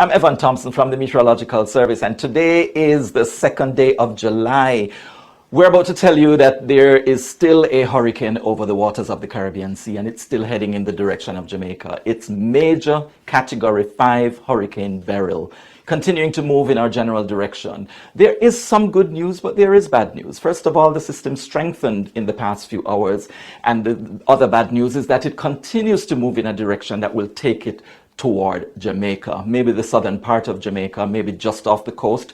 I'm Evan Thompson from the Meteorological Service, and today is the second day of July. We're about to tell you that there is still a hurricane over the waters of the Caribbean Sea, and it's still heading in the direction of Jamaica. It's major Category 5 Hurricane Beryl, continuing to move in our general direction. There is some good news, but there is bad news. First of all, the system strengthened in the past few hours, and the other bad news is that it continues to move in a direction that will take it toward Jamaica, maybe the southern part of Jamaica, maybe just off the coast.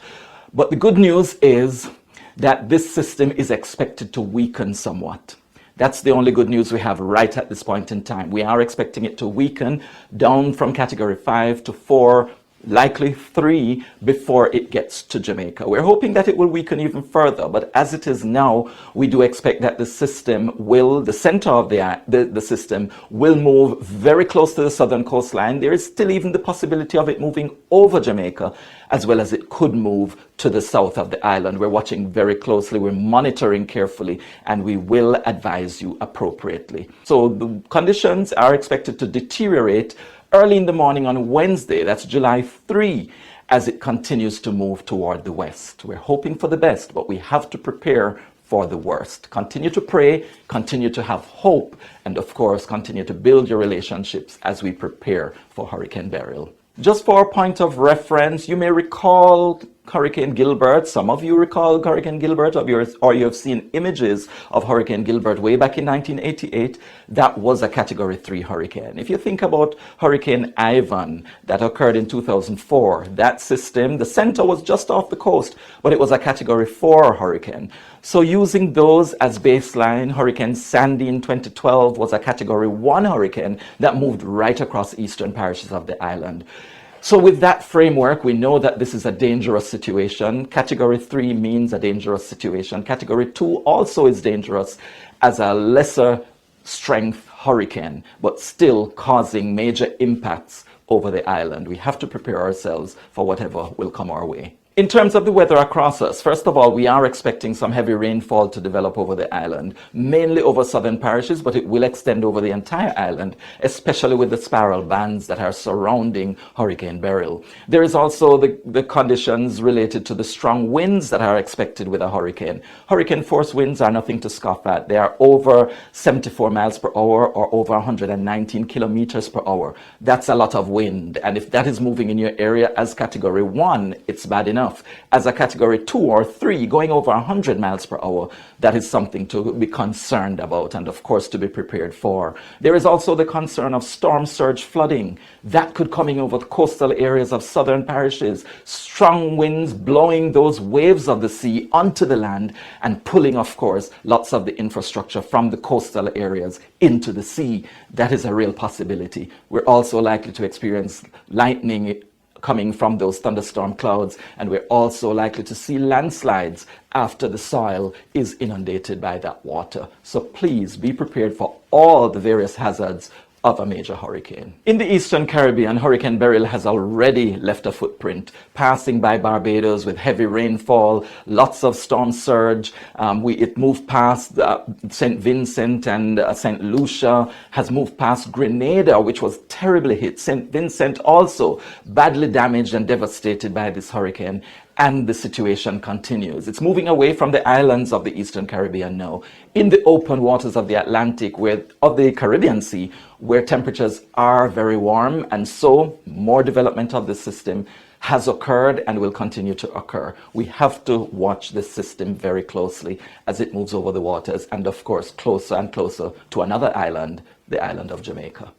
But the good news is that this system is expected to weaken somewhat. That's the only good news we have right at this point in time. We are expecting it to weaken down from Category 5 to 4, likely 3 before it gets to Jamaica. We're hoping that it will weaken even further, but as it is now, we do expect that the system will, the center of the system will move very close to the southern coastline. There is still even the possibility of it moving over Jamaica, as well as it could move to the south of the island. We're watching very closely, we're monitoring carefully, and we will advise you appropriately. So the conditions are expected to deteriorate early in the morning on Wednesday, that's July 3, as it continues to move toward the west. We're hoping for the best, but we have to prepare for the worst. Continue to pray, continue to have hope, and of course, continue to build your relationships as we prepare for Hurricane Beryl. Just for a point of reference, you may recall Hurricane Gilbert. Some of you recall Hurricane Gilbert or you have seen images of Hurricane Gilbert way back in 1988. That was a Category 3 hurricane. If you think about Hurricane Ivan that occurred in 2004, that system, the center was just off the coast, but it was a Category 4 hurricane. So using those as baseline, Hurricane Sandy in 2012 was a Category 1 hurricane that moved right across eastern parishes of the island. So with that framework, we know that this is a dangerous situation. Category 3 means a dangerous situation. Category 2 also is dangerous as a lesser strength hurricane, but still causing major impacts over the island. We have to prepare ourselves for whatever will come our way. In terms of the weather across us, first of all, we are expecting some heavy rainfall to develop over the island, mainly over southern parishes, but it will extend over the entire island, especially with the spiral bands that are surrounding Hurricane Beryl. There is also the conditions related to the strong winds that are expected with a hurricane. Hurricane force winds are nothing to scoff at. They are over 74 miles per hour or over 119 kilometers per hour. That's a lot of wind. And if that is moving in your area as Category 1, it's bad enough. As a Category 2 or 3 going over 100 miles per hour, that is something to be concerned about and of course to be prepared for. There is also the concern of storm surge flooding. That could coming over the coastal areas of southern parishes. Strong winds blowing those waves of the sea onto the land and pulling, of course, lots of the infrastructure from the coastal areas into the sea. That is a real possibility. We're also likely to experience lightning coming from those thunderstorm clouds, and we're also likely to see landslides after the soil is inundated by that water. So please be prepared for all the various hazards of a major hurricane. In the Eastern Caribbean, Hurricane Beryl has already left a footprint, passing by Barbados with heavy rainfall, lots of storm surge. It moved past St. Vincent and St. Lucia, has moved past Grenada, which was terribly hit. St. Vincent also badly damaged and devastated by this hurricane. And the situation continues. It's moving away from the islands of the Eastern Caribbean now, in the open waters of the Atlantic, of the Caribbean Sea, where temperatures are very warm, and so more development of the system has occurred and will continue to occur. We have to watch this system very closely as it moves over the waters, and of course closer and closer to another island, the island of Jamaica.